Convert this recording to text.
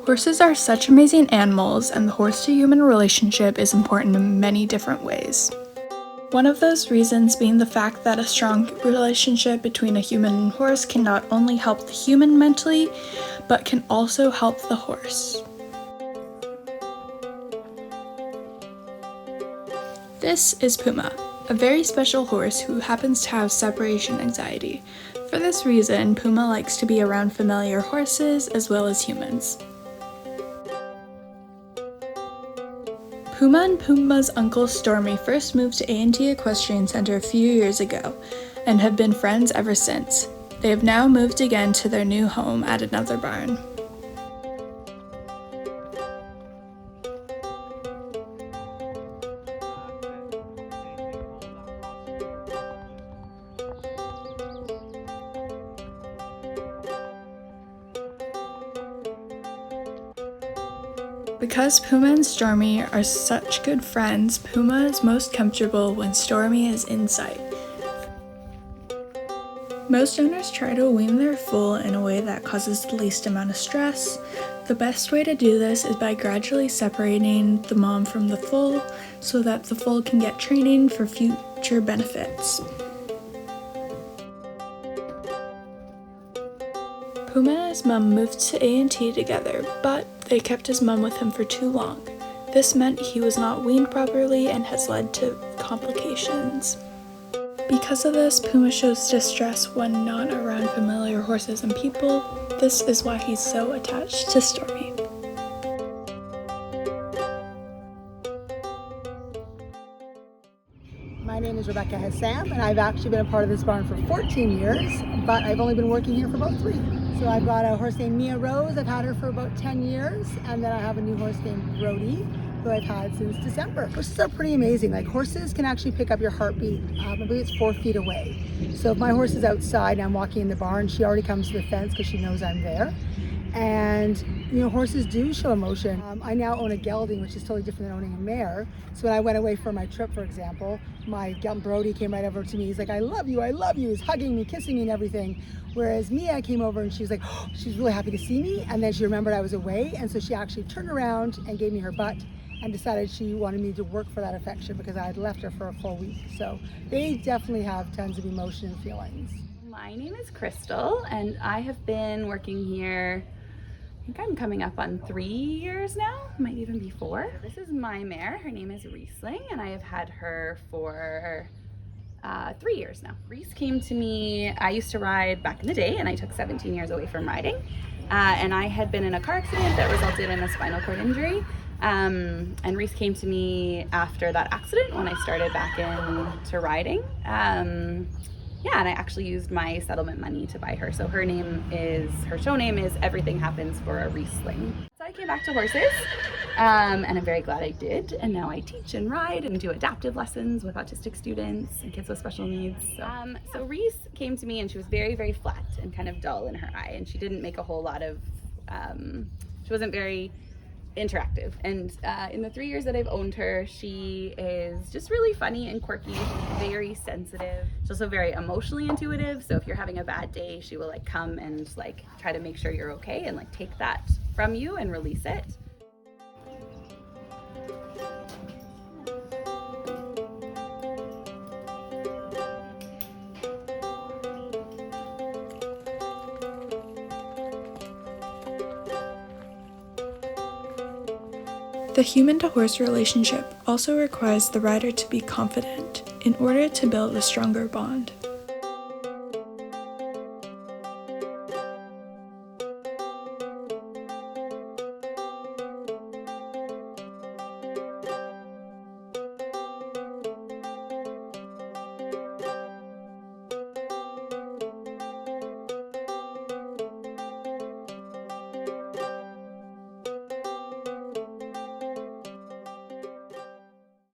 Horses are such amazing animals, and the horse-to-human relationship is important in many different ways. One of those reasons being the fact that a strong relationship between a human and horse can not only help the human mentally, but can also help the horse. This is Puma, a very special horse who happens to have separation anxiety. For this reason, Puma likes to be around familiar horses as well as humans. Puma and Puma's uncle Stormy first moved to A&T Equestrian Center a few years ago, and have been friends ever since. They have now moved again to their new home at another barn. Because Puma and Stormy are such good friends, Puma is most comfortable when Stormy is in sight. Most owners try to wean their foal in a way that causes the least amount of stress. The best way to do this is by gradually separating the mom from the foal so that the foal can get training for future benefits. Puma and his mom moved to A&T together, but they kept his mom with him for too long. This meant he was not weaned properly and has led to complications. Because of this, Puma shows distress when not around familiar horses and people. This is why he's so attached to Stormy. My name is Rebecca Hassam, and I've actually been a part of this barn for 14 years, but I've only been working here for about 3. So I've got a horse named Mia Rose. I've had her for about 10 years, and then I have a new horse named Brody, who I've had since December. Horses are pretty amazing. Like, horses can actually pick up your heartbeat. I believe it's 4 feet away. So if my horse is outside and I'm walking in the barn, she already comes to the fence because she knows I'm there. And you know, horses do show emotion. I now own a gelding, which is totally different than owning a mare. So when I went away for my trip, for example, my gelding Brody came right over to me. He's like, I love you, he's hugging me, kissing me and everything. Whereas Mia came over and she was like, oh, she was really happy to see me. And then she remembered I was away. And so she actually turned around and gave me her butt and decided she wanted me to work for that affection because I had left her for a full week. So they definitely have tons of emotion and feelings. My name is Crystal, and I have been working here, I think I'm coming up on 3 years now, might even be 4. This is my mare. Her name is Riesling, and I have had her for 3 years now. Reese came to me, I used to ride back in the day, and I took 17 years away from riding. And I had been in a car accident that resulted in a spinal cord injury. And Reese came to me after that accident when I started back into riding. Yeah, and I actually used my settlement money to buy her. So her show name is Everything Happens for a Riesling. So I came back to horses, and I'm very glad I did. And now I teach and ride and do adaptive lessons with autistic students and kids with special needs. So Reese came to me and she was very, very flat and kind of dull in her eye. And she didn't make a whole lot of, she wasn't very interactive. And in the 3 years that I've owned her, she is just really funny and quirky, very sensitive. She's also very emotionally intuitive. So if you're having a bad day, she will like come and like try to make sure you're okay and like take that from you and release it. The human-to-horse relationship also requires the rider to be confident in order to build a stronger bond.